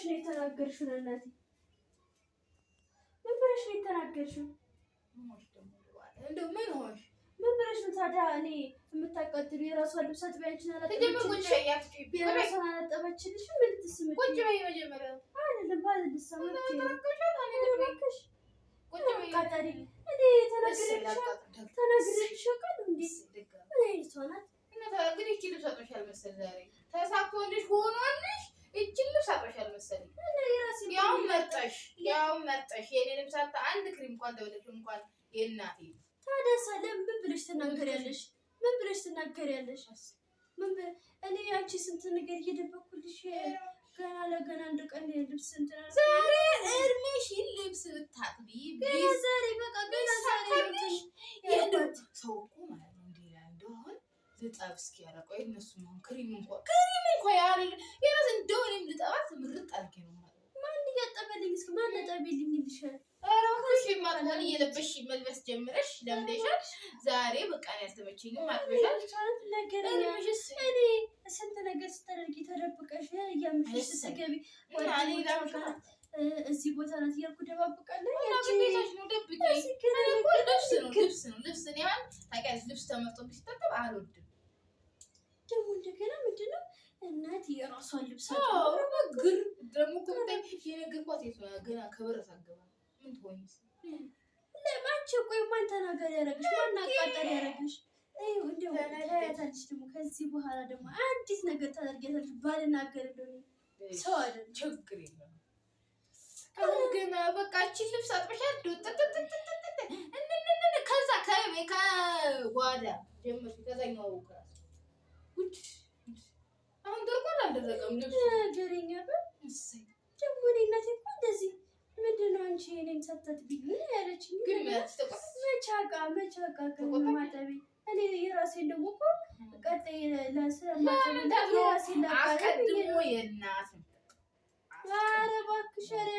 ነው የተናገርሽው? እናቴ ምን ብለሽ ነው የተናገርሽው? እንደው ምን ሆንሽ? ምን ብለሽ ነው ታዲያ እኔ የምታቃጥሉ? የራሷን ልብስ አጥቢያችን አላጠበችልሽ? የራሷን አላጠበችልሽ? ምን ትስምት? ቁጭ በይ መጀመሪያ። አይደለም ባልልሳ ማለት ነው። ቁጭ በይ አቃጣሪ። እኔ ተናግሬልሽ አውቃለሁ እንዴ? ምን አይነቷ ናት? ግን ይቺ ልብስ አጥበሻል መሰል ዛሬ ተሳክቶልሽ ሆኖልሽ ይቺን ልብስ አጥበሻል መሰል። ያው መርጠሽ የኔንም ሳታ አንድ ክሪም እንኳን ተወለሽ እንኳን የእናቴ ታዲያ ሰለም ምን ብለሽ ትናገሪያለሽ? ምን ብለሽ ትናገሪያለሽ? እኔ አንቺ ስንት ነገር እየደበኩልሽ ገና ለገና አንድ ቀን ልብስ እንትን ዛሬ እርሜሽን ልብስ ብታጥቢ ዛሬ በቃ ገና ዛሬ ሰው እኮ ማለት ነው እንዴ እንደሆነ ልጠብ እስኪ ያረቀው እነሱ ነው ክሪም እንኳን ያለ የራስ እንደው እኔም ልጠባት ምርጥ አልከ ነው ማለት ማን እያጠበልኝ እስኪ ማን ጠበልኝ ይልሻል? አራኩሽ ማጥወል እየለበሽ መልበስ ጀምረሽ ለምደሻል። ዛሬ በቃ ነው ያልተመቸኝም አጥበሻል ነገር እኔ ስንት ነገር ስታደርጊ ተደብቀሽ እያምሽሽ ስትገቢ ወራኔ ዳምሽ እዚህ ቦታ ናት እያልኩ ደባብቃለሁ። ቤታሽ ነው ደብቄ ልብስ ነው እኔ አሁን ታውቂያለሽ ልብስ ተመርጦብሽ ሲታጠብ አልወድም። ደግሞ እንደገና ምንድን ነው እናት የራሷን ልብስ ግር ደግሞ ኮምታይ የነገርኳት የት ገና ከበር ሳገባ ምን ትሆኝስ? ለማንቺ ቆይ ማን ተናገር ያደረግሽ? ማን አቃጠል ያደረግሽ? እንደው ታያታለሽ። ደግሞ ከዚህ በኋላ ደግሞ አዲስ ነገር ታደርጊያለሽ። ባልናገር እንደሆነ ሰው አይደል ችግር የለም። ግን በቃ እቺን ልብስ አጥበሻል ከዛ ከጓዳ ጀመርሽ ከዛኛው ክላስ ጉድ አሁን ደርቋል አልደረቀም ልብስ ነገረኛ ደግሞ እኔ እናቴ እኮ እንደዚህ ምንድን ነው አንቺ እኔን ሳታጥቢኝ ያለችኝ? መቻቃ ከማጠቢ እኔ የራሴን ደግሞ እኮ ቀጣይ ለስለማጠቢ የራሴን አስቀድሞ የእናት ኧረ እባክሽ ኧረ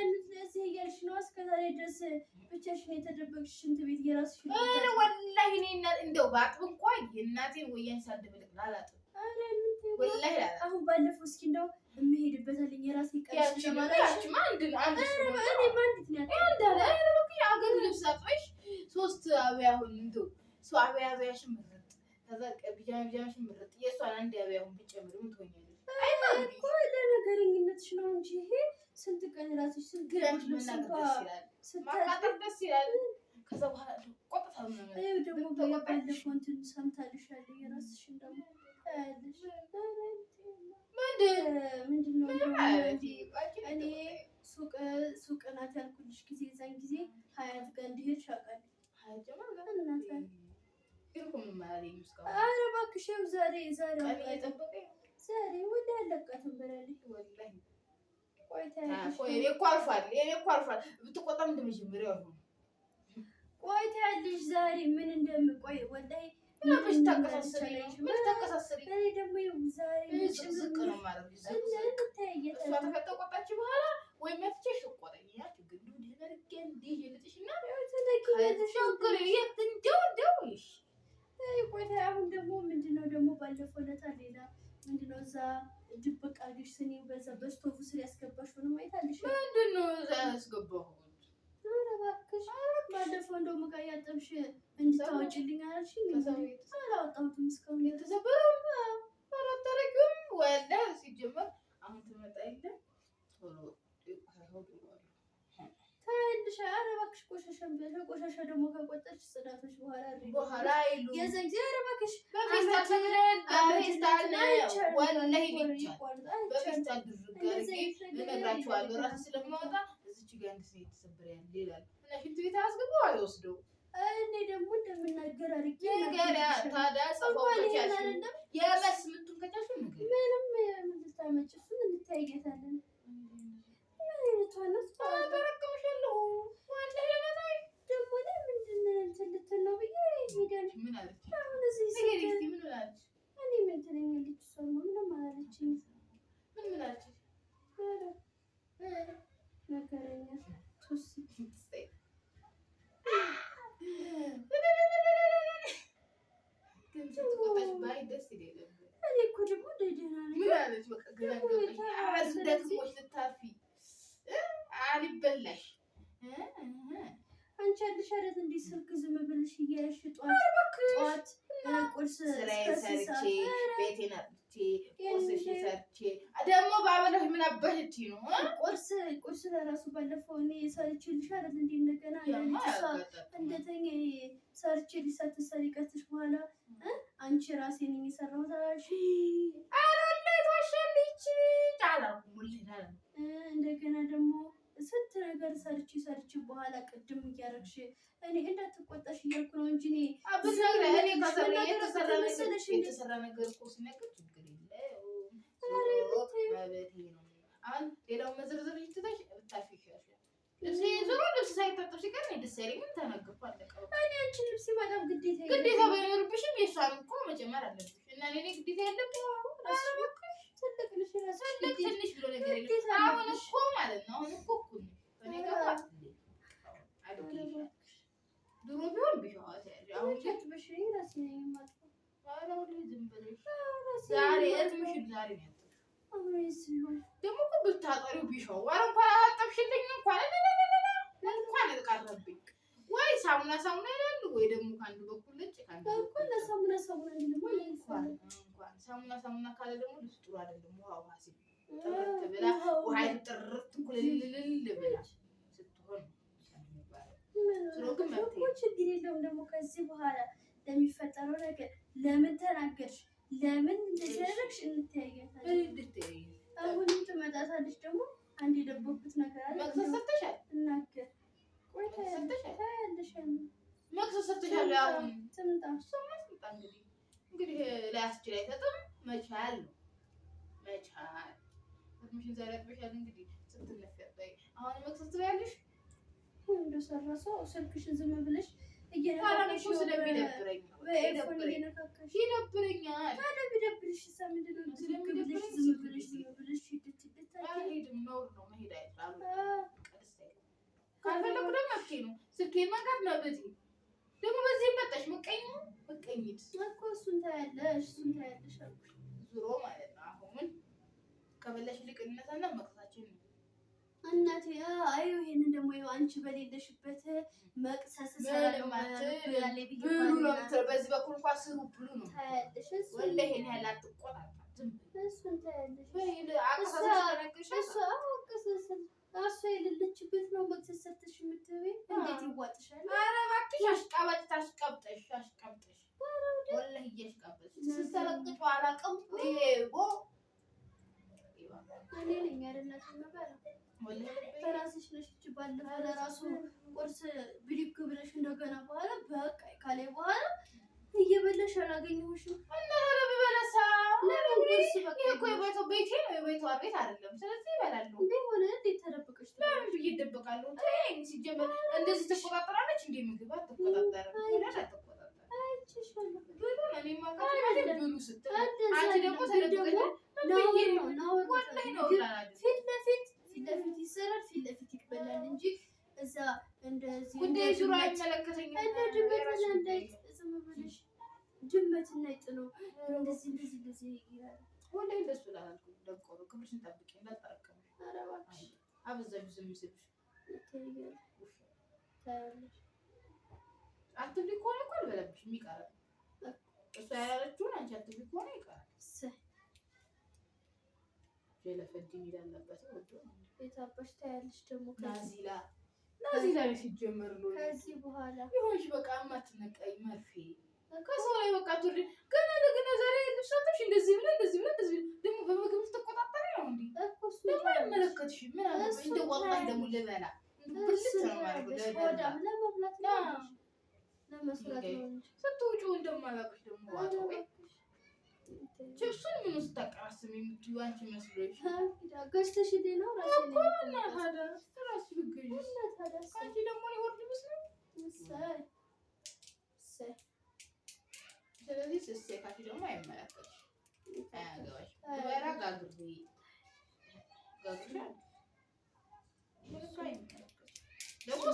እዚህ እያልሽ ነው እስከዛሬ ድረስ ብቻሽን የተደበቅሽ ሽንት ቤት የራስሽን ወላሂ እኔ እንደው ባጥብ እንኳን የእናቴን ወያኔ ሳልደብልቅ ላላጥብ ወላሂ አሁን ባለፈው እስኪ እንደው የምሄድበት አለኝ የራሴ ቀልሽ ተማራሽ አንድ አገር ልብስ አጥበሽ ሶስት አብያ አሁን እንደው ሰው አብያሽን ምርጥ ከዛ ቢጃማሽን ምርጥ የእሷን አንድ አብያ አሁን ብጨምር ምን ትሆኛለሽ? እኮ ለነገረኝነትሽ ነው እንጂ ይሄ ስንት ቀን ራስሽ ስንት ግረምሽ መናገር ደስ ይላል ማቃጠር ደስ ይላል። ከዛ በኋላ ቆጥታ ነው ደግሞ ባለፈው እንትን ሰምታልሻል የራስሽን ደግሞ ታያለሽ። ምንድን ነው እኔ ሱቅ ናት ያልኩልሽ ጊዜ እዛን ጊዜ ሀያት ጋር እንድሄድሽ አውቃለሁ። ኧረ እባክሽ ይኸው ዛሬ ወደ አለቃትም ብላለች። እኔ እኮ አልፏል ብትቆጣም እንደመጀመሪያው ነው። ቆይ ታያለሽ ዛሬ ምን እንደምቆይ ወላሂ ምን ተቀሳሰሪ እኔ ደግሞ ዛሬ ዝቅ ነው ማለት ነው። ከተቆጣች በኋላ ወይ መፍትሄሽ ቆጠኝ ያ ችግር ነው ደረገን ዲጂልጥሽና ችግር የት እንደው ይሽ ቆይ አሁን ደግሞ ምንድነው ደግሞ ባለፈው ለታ ሌላ ምንድነው እዛ ድብቅ አድርገሽ ስኒ በዛ በስቶቭ ስር ያስገባሽው ነው አይታልሽ? ምንድነው እዛ ያስገባው? ኧረ እባክሽ ባለፈው እንደው ሙቃ ያጠብሽ እንድታወጪልኝ አላልሽኝ? አላወጣሁትም እስካሁን የተሰበረው አላታረጊውም ወላሂ ሲጀመር አሁን ትመጣ የለ ቶሎ ታይልሽ። ኧረ እባክሽ ቆሻሻ ደግሞ ከቆጠች ጽዳቶች በኋላ አይሉ የዘን ጊዜ ኧረ እባክሽ በፌስታል ወላሂ በፌስታል እነግራችኋለሁ ራሱ ስለማወጣ እዚች ጋር እንድትሰይ ተሰበረ ያለ ይላል እና ሽንት ቤት አያስገባው አይወስደው። እኔ ደግሞ እንደምናገር አድርጌ ነገር ታዲያ ጸባውች የመስ ምቱን ከቻልሽ ምንም ልታመጭ እሱን እንታይገታለን። ተረክምሻለሁ ወላሂ ለማታይ ደግሞ ምንድን እንትን ልትል ነው ብዬ ሄደን ምን አለች? አሁን እዚህ ምን አለች? እኔ ምን ትለኛለች? እሷ ምንም አላለችኝ። ምን አለች? ነገረኛ ቱስ ግን ትቆጣሽ ባይ ደስ ይለኛል። እኔ እኮ ደግሞ ደህና ነኝ። ምን አለች? በቃ ገና ገባኝ። አዝ ደግሞሽ ልታርፊ ታያለሽ አይደል? እንደ ስልክ ዝም ብለሽ እያየሽ ጠዋት ቁርስ ሰርቼ ቤቴን አጥቼ ቁርስሽ ሰርቼ ደግሞ ባበላሽ ምን አባሽቲ ነው? ቁርስ ለራሱ ባለፈው እኔ ሰርቼልሽ አይደል? እንደ እንደገና እንደተኛ ሰርቼልሽ ሳትሰሪ ቀርተሽ በኋላ አንቺ ራሴ ነኝ የሰራሁት አልሽ። እንደገና ደግሞ ስንት ነገር ሰርቼ በኋላ ቅድም እያደረግሽ እኔ እንዳትቆጣሽ እያልኩ ነው እንጂ የተሰራ ነገር እኮ ሲነገር ችግር የለውም። አሁን ሌላው መዘርዘር ይችላል ብታፊ ይችላል። እዚህ ዞሮ ልብስ ሳይታጠብ ሲቀር ነው ደስ ያለኝ። ተናገርኩ አለቀ። እኔ አንቺን ልብስ ማጠብ ግዴታ ባይኖርብሽም የሷን እኮ መጨመር አለብሽ እና እኔ ግዴታ ያለብኝ ትንሽ ብሎ ነገር የለም። አሁን እኮ ማለት ነው አሁን እኮ እኔ ጋር ድሮ ቢሆን ቢሸዋት አሁን በሽኝ ራሴ ነኝ የማጥፋው። ዝም ብለሽ ዛሬ እርምሽን ዛሬ ነው ደግሞ እኮ ብታጠሪው ቢሸው ኧረ እንኳን አላጠብሽልኝ እንኳን ልቃረብኝ ወይ ሳሙና ይላሉ ወይ ደግሞ ከአንድ በኩል ነጭ ከአንድ በኩል ሳሙና ካለ ደግሞ ልብስ ጥሩ አይደለም። ውሃ ሲል ጥርት ብላ ውሃ ጥርት ኩልልልል ብላ ስትሆን ችግር የለውም። ደግሞ ከዚህ በኋላ ለሚፈጠረው ነገር ለምን ተናገርሽ፣ ለምን እንደዚህ ያደረግሽ እንተያያታለን። አሁንም ትመጣታለች። ደግሞ አንድ የደበኩት ነገር አለ። መክሰስ ሰርተሻል? እናገር ቆይ ታያለሽ። መክሰስ ሰርተሻል? አሁን ትምጣ እንግዲህ ላያስችል አይሰጥም። መቻል ነው መቻል። ትንሽን ዛሬ አጥበሻል። እንግዲህ ስትነፈጠይ አሁን መክሰስ ትበያለሽ። እንደሰራ ሰው ስልክሽን ዝም ብለሽ እየነካከሽ ስለሚደብረኝ ነው። ይደብረኛል። ታዲያ ቢደብርሽ ምንድን ነው? ዝም ብለሽ አልሄድም። ነውር ነው መሄድ አይባልም። ካልፈለኩ ደግሞ መብቴ ነው። ስልኬን መንካት መብቴ ደግሞ በዚህ መጣሽ መቀኝት እኮ እሱን ታያለሽ አልኩሽ። ዙሮ ማለት ነው አሁን ከበላሽ ልቅነታና መቅሳችን ነው እናቴ። አዩ ይሄንን ደግሞ አንቺ በሌለሽበት መቅሰስ ሰላም በዚህ በኩል እንኳን ስሩ ብሉ ነው ታያለሽ። ወላ ይሄን ያህል አትቆጣጣ። እሱን ታያለሽ። እሷ የሌለችበት ነው መቅሰስ ሰርተሽ የምትበይ። እንዴት ይዋጥሻል? ኧረ እባክሽ አሽቃብጠሽ ወላሂ እያሽቃበጥሽ ስትሰለቅጪ አላውቅም። እኔ ነኝ አይደላት የምበላው በራስሽ ነሽ። ባለፈው ለራሱ ቁርስ ብድግ ብለሽ እንደገና በኋላ በቃ ካለ በኋላ እየበላሽ አላገኘሁሽም። እና ለብበለሳ ለምን ቁርስ በቃ እኮ ቤቴ ነው የቤቷ ቤት አይደለም። ስለዚህ ይበላሉ። ቢሆን እንዴት ተደብቀሽ ለምን ብዬ እደብቃለሁ? ተይኝ። ሲጀመር እንደዚህ ትቆጣጠራለች እንዴ? ምግብ አትቆጣጠርም። ሁለት አትቆጣጠርም። አይችልም ብሉ እኔማ ካለ ብሉ ስትል አንቺ ደግሞ ተደብቀሽ ነው ወላሂ ነው ፊት ለፊት ይሰራል፣ ፊት ለፊት ይበላል እንጂ እዛ እንደዚህ ጉዳይ ዙሩ አይመለከተኝም። እንደ ድመትና እንዳይጥ ዝም ብለሽ ድመትና አይጥ ነው እንደዚህ ይላል። ወላሂ እንደሱ ላልኩ ደቆሮ ክብርሽን ጠብቂ እንዳታረከም። ኧረ እባክሽ አበዛሽ ዝም ሲልሽ ታያለሽ። አትብሊ ከሆነ እኮ አልበለብሽም ይቀራል። እሷ ያላለችውን አንቺ አትብሊ ከሆነ ይቀራል። ለፈዲ ይላልበት ወዶ የታባሽ ታያለሽ። ደግሞ ናዚላ ነው ሲጀመር ነው። ከዚህ በኋላ ይሆንሽ በቃ ማትነቀይ መርፌ ከሰው ላይ በቃ ትወርድ ገና ለገና ዛሬ ልብሳቶሽ እንደዚህ ብለ ደግሞ በምግብ ተቆጣጣሪ ነው እንዴ? ደግሞ አይመለከትሽም። ምን አለ እንደ ወላሂ ደግሞ ልበላ ብልት ነው ማለት ለበላ ለመብላት ነው ለመስራት ነው ስትውጪ እንደማላውቅሽ ደግሞ ዋጣው ችብሱን ምን ውስጥ ተቀራስም የምትይው አንቺ መስሎሽ ገዝተሽ ነው ራሴ ነው ታዲያ ራስ ብገኝ አንቺ ደግሞ ይወርድ መስሎ ስለዚህ ስሴካሽ ደግሞ አይመለከትሽ አያገባሽ ወራ ጋግሪ ጋግሪ ደግሞ